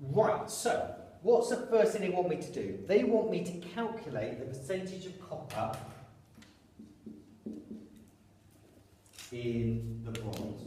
Right, so what's the first thing they want me to do? They want me to calculate the percentage of copper in the bronze.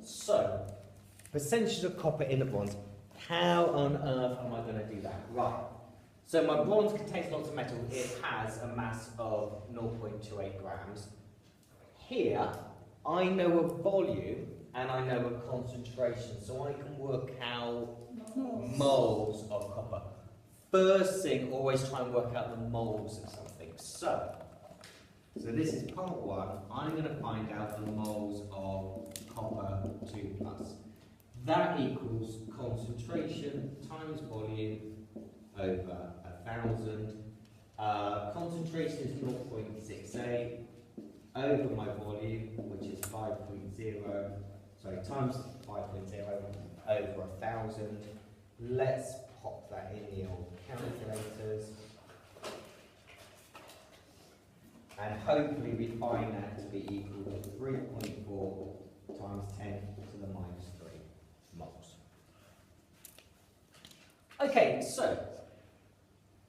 So, percentage of copper in the bronze. How on earth am I going to do that? Right. So my bronze contains lots of metal. It has a mass of 0.28 grams. Here, I know a volume and I know a concentration, so I can work out moles of copper. First thing, always try and work out the moles of something. So this is part one. I'm going to find out the moles of copper 2 plus. That equals concentration times volume over 1,000. Concentration is 0.68 over my volume, which is 5.0, sorry, times 5.0 over 1,000. Let's pop that in the old calculators. And hopefully we find that to be equal to 3.4 times 10 to the minus 3 moles. Okay, so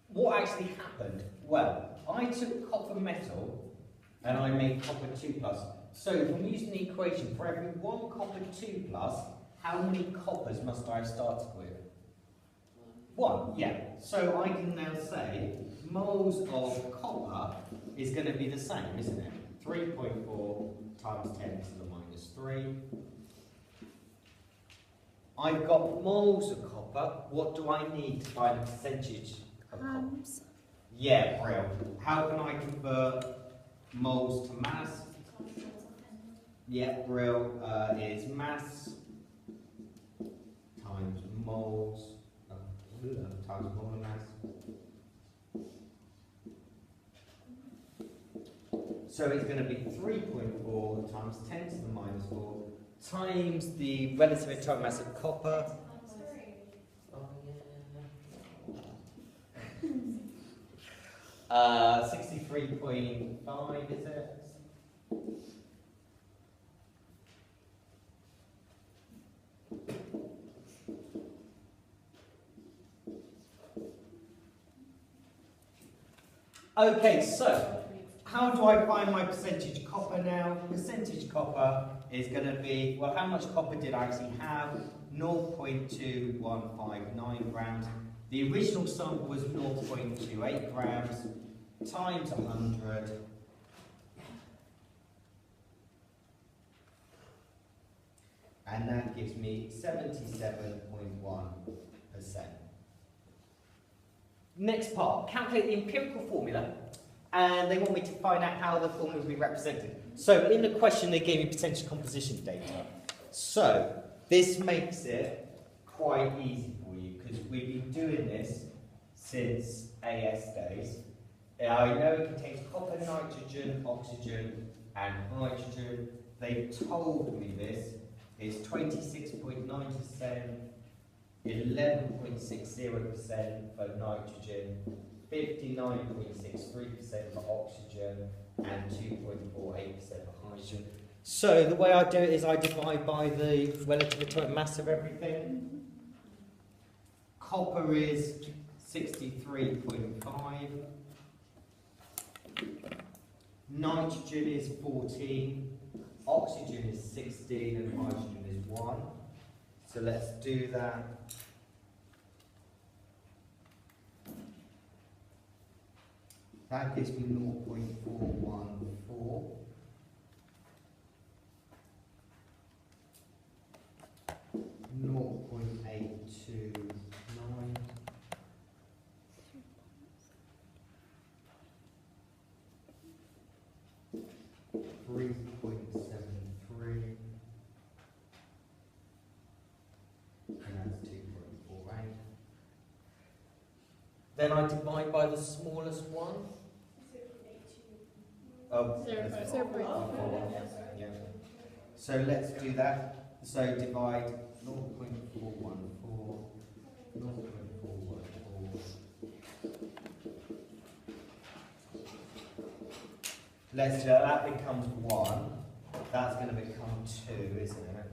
what actually happened? Well, I took copper metal and I made copper 2 plus. So from using the equation, for every 1 copper 2 plus, how many coppers must I have started with? 1, yeah. So I can now say moles of copper is going to be the same, isn't it? 3.4 times 10 to the minus 3. I've got moles of copper. What do I need to find the percentage of copper? Yeah, brilliant. How can I convert moles to mass? Yeah, brilliant. Is mass times moles times molar mass. So it's going to be 3.4 times 10 to the minus 4 times the relative atomic mass of copper. Oh, yeah. 63.5, is it? Okay, so how do I find my percentage copper now? Percentage copper is going to be, well, how much copper did I actually have? 0.2159 grams. The original sample was 0.28 grams times 100. And that gives me 77.1%. Next part, calculate the empirical formula, and they want me to find out how the formula will be represented. So in the question they gave me percentage composition data. So this makes it quite easy for you because we've been doing this since AS days. I know it contains copper, nitrogen, oxygen and hydrogen. They've told me this is 26.9%, 11.60% for nitrogen, 59.63% for oxygen, and 2.48% for hydrogen. So the way I do it is I divide by the relative atomic mass of everything. Copper is 63.5. Nitrogen is 14. Oxygen is 16 and hydrogen is 1. So let's do that. That gives me 0.414. Naught 0.829. Then I divide by the smallest one. 0.4. Yeah. So let's do that. So divide 0.414, 0.414. Let's do that. That becomes 1. That's going to become 2, isn't it?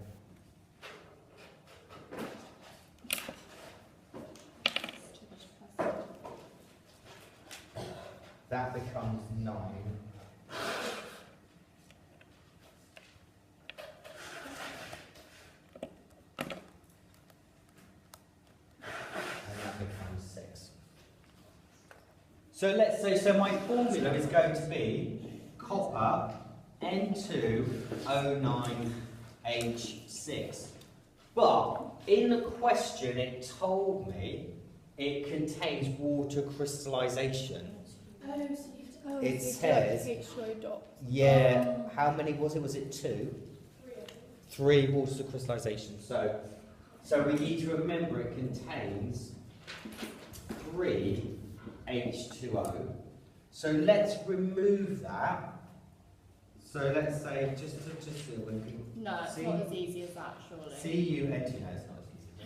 that becomes 9. And that becomes 6. So let's say, so my formula is going to be copper N2O9H6. But in the question it told me it contains water crystallization. Oh, so you have to, It says, H2O dots. yeah, how many was it? Was it 2? 3 water crystallization. So we need to remember it contains 3 H2O. So let's remove that. So let's say, just so we can No, it's see, not as easy as that, surely. CuN2, no, it's not as easy.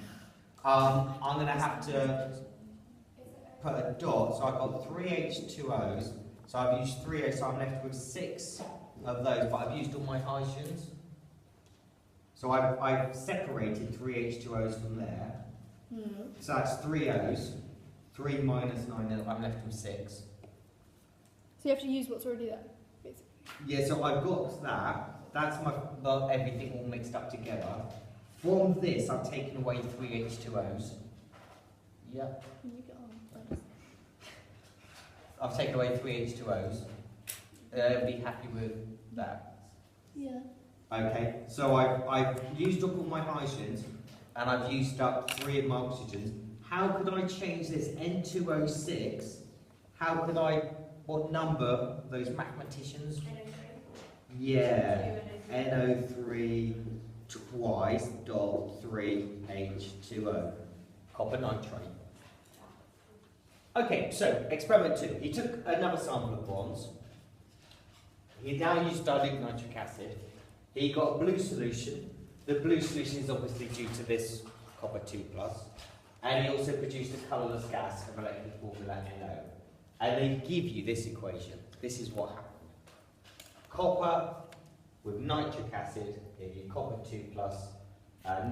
I'm going to have to put a dot, so I've got 3 H2Os, so I've used 3 H, so I'm left with 6 of those, but I've used all my hydrogens. So I've separated 3 H2Os from there. So that's 3 O's, 3 minus 9, I'm left with 6. So you have to use what's already there, basically. Yeah, so I've got that. That's my everything all mixed up together. From this, I've taken away 3 H2Os. Yep. Can you get on? I've taken away 3 H2Os. Be happy with that. Yeah. Okay, so I've used up all my hydrogens and I've used up 3 of my oxygens. How could I change this N2O6? How could I, what number, those mathematicians? Yeah, NO3 twice dot 3 H2O, copper nitrate. Okay, so experiment 2. He took another sample of bronze. He now used dilute nitric acid. He got a blue solution. The blue solution is obviously due to this copper 2+. And he also produced a colourless gas, a molecular formula NO. And they give you this equation. This is what happened. Copper with nitric acid, copper 2+,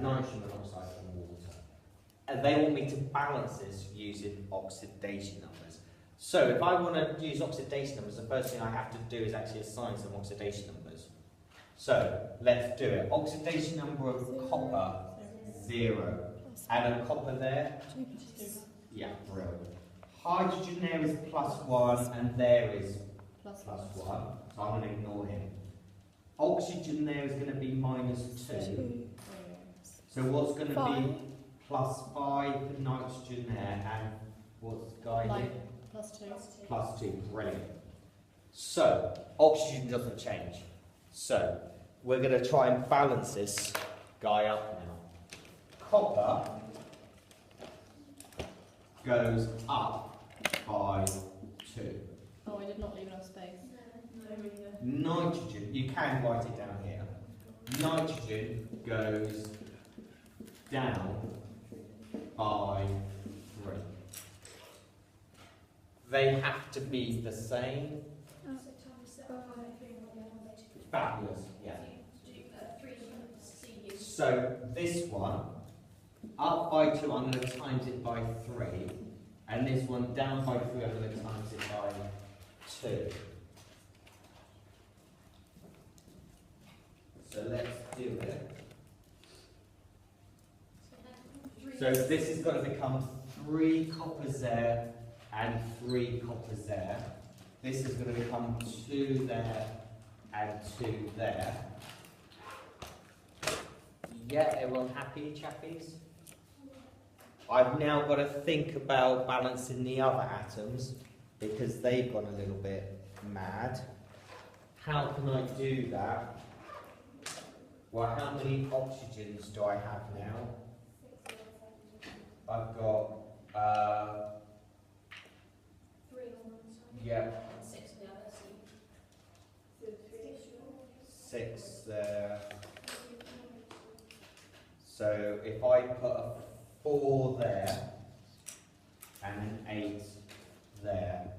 nitrogen monoxide and water. And they want me to balance this using oxidation numbers. So if I want to use oxidation numbers, the first thing I have to do is actually assign some oxidation numbers. So let's do it. Oxidation number of copper, 0. And a copper there? 2+. Yeah, brilliant. Hydrogen there is +1 and there is +1. So I'm going to ignore him. Oxygen there is going to be -2. So what's going to be +5 for nitrogen there, and what's guiding? Like +2. +2, brilliant. So, oxygen doesn't change. So, we're going to try and balance this guy up now. Copper goes up by 2. Oh, I did not leave enough space. Nitrogen, you can write it down here. Nitrogen goes down by 3. They have to be the same. Fabulous, yeah. So this one, up by 2, I'm going to times it by 3. And this one, down by 3, I'm going to times it by 2. So let's do it. So this is going to become 3 coppers there and 3 coppers there. This is going to become 2 there and 2 there. Yeah, everyone happy, chappies? I've now got to think about balancing the other atoms because they've gone a little bit mad. How can I do that? Well, how many oxygens do I have now? I've got, 3 on one side. yeah, And 6 on the other, so 6 there. So if I put a 4 there and an 8 there,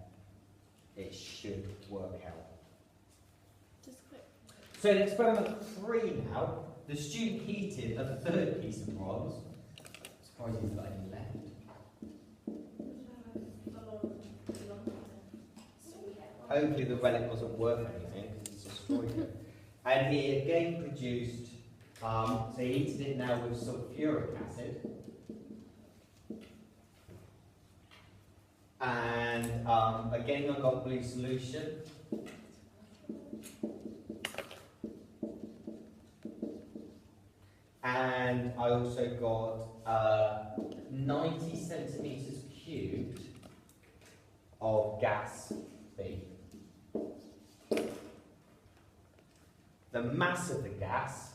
it should work out. Just quick. So in experiment 3 now, the student heated a 3rd piece of bronze. Surprised he's got any left. hopefully the relic wasn't worth anything because it's destroyed it. And he again produced, so he heated it now with sulfuric acid. And again I got blue solution. And I also got 90 centimetres cubed of gas B. The mass of the gas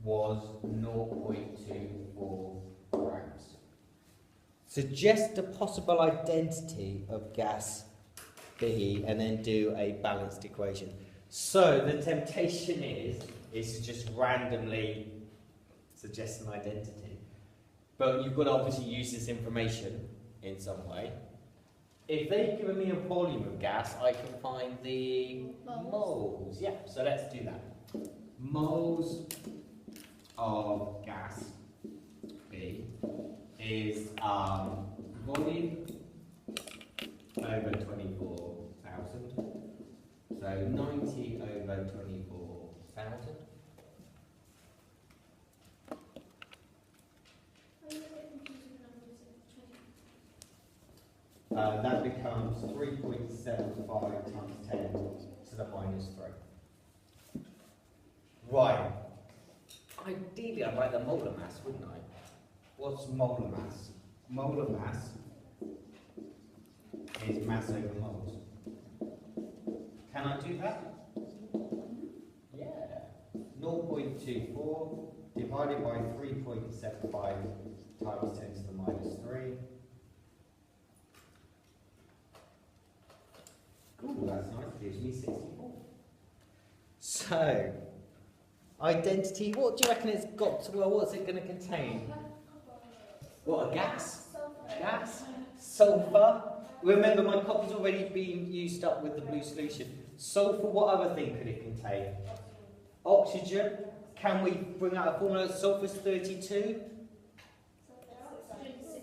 was 0.24 grams. Suggest a possible identity of gas B and then do a balanced equation. So the temptation is to just randomly suggest an identity. But you've got to obviously use this information in some way. If they've given me a volume of gas, I can find the moles. Yeah, so let's do that. Moles of gas B is volume over 24,000. So 90 over 24,000. That becomes 3.75 times 10 to the minus 3. Right. Ideally, I'd like the molar mass, wouldn't I? What's molar mass? Molar mass is mass over moles. Can I do that? Yeah. 0.24 divided by 3.75 times 10 to the minus 3. Ooh, that's nice. Gives me 64. So, identity. What do you reckon it's got to? Well, what's it going to contain? What, a gas? Gas? Sulfur? Remember, my copy's already been used up with the blue solution. Sulfur, what other thing could it contain? Oxygen. Can we bring out a formula? Sulfur's 32.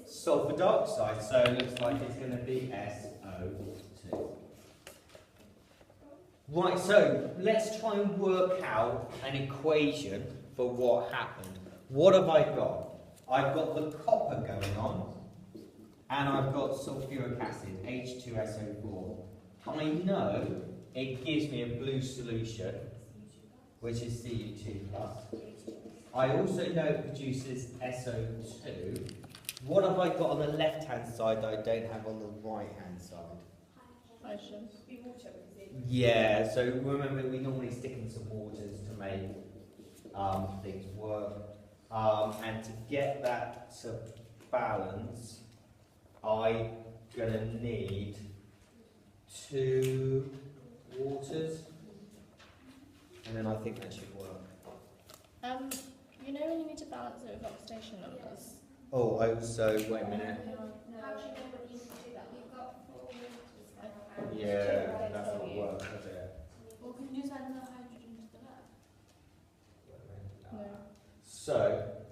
Sulfur dioxide. So it looks like it's going to be SO2. Right, so let's try and work out an equation for what happened. What have I got? I've got the copper going on, and I've got sulfuric acid, H2SO4. I know it gives me a blue solution, which is Cu2+. I also know it produces SO2. What have I got on the left-hand side that I don't have on the right-hand side? Ocean. Yeah, so remember we normally stick in some waters to make things work. And to get that to balance, I'm going to need 2 waters. And then I think that should work. You know when you need to balance it with oxidation numbers? Oh, also, wait a minute. How do you know what you need to do that? You've got 4 meters. Yeah, that won't work, does it? Or can you just add another hydrogen to the lab? No. So,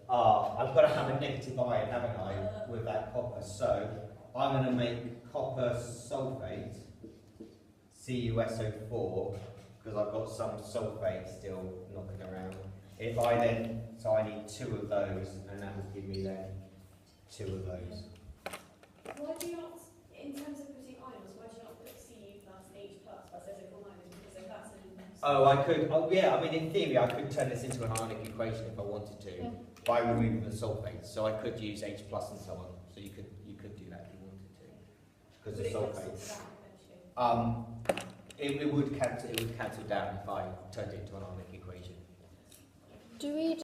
I've got to have a negative ion, haven't I, with that copper. So, I'm going to make copper sulfate, CuSO4, because I've got some sulfate still knocking around. If I then, so I need 2 of those, and that will give me then 2 of those. Why do you not, in terms of putting ions, why do you not put Cu plus H plus SO4 minus? Because if that's an Oh, I could, oh yeah, I mean in theory I could turn this into an ionic equation if I wanted to, Yeah. by removing the sulfates. So I could use H plus and so on. So you could do that if you wanted to. Because the sulfates. It would cancel down if I turned it into an ionic equation. Do we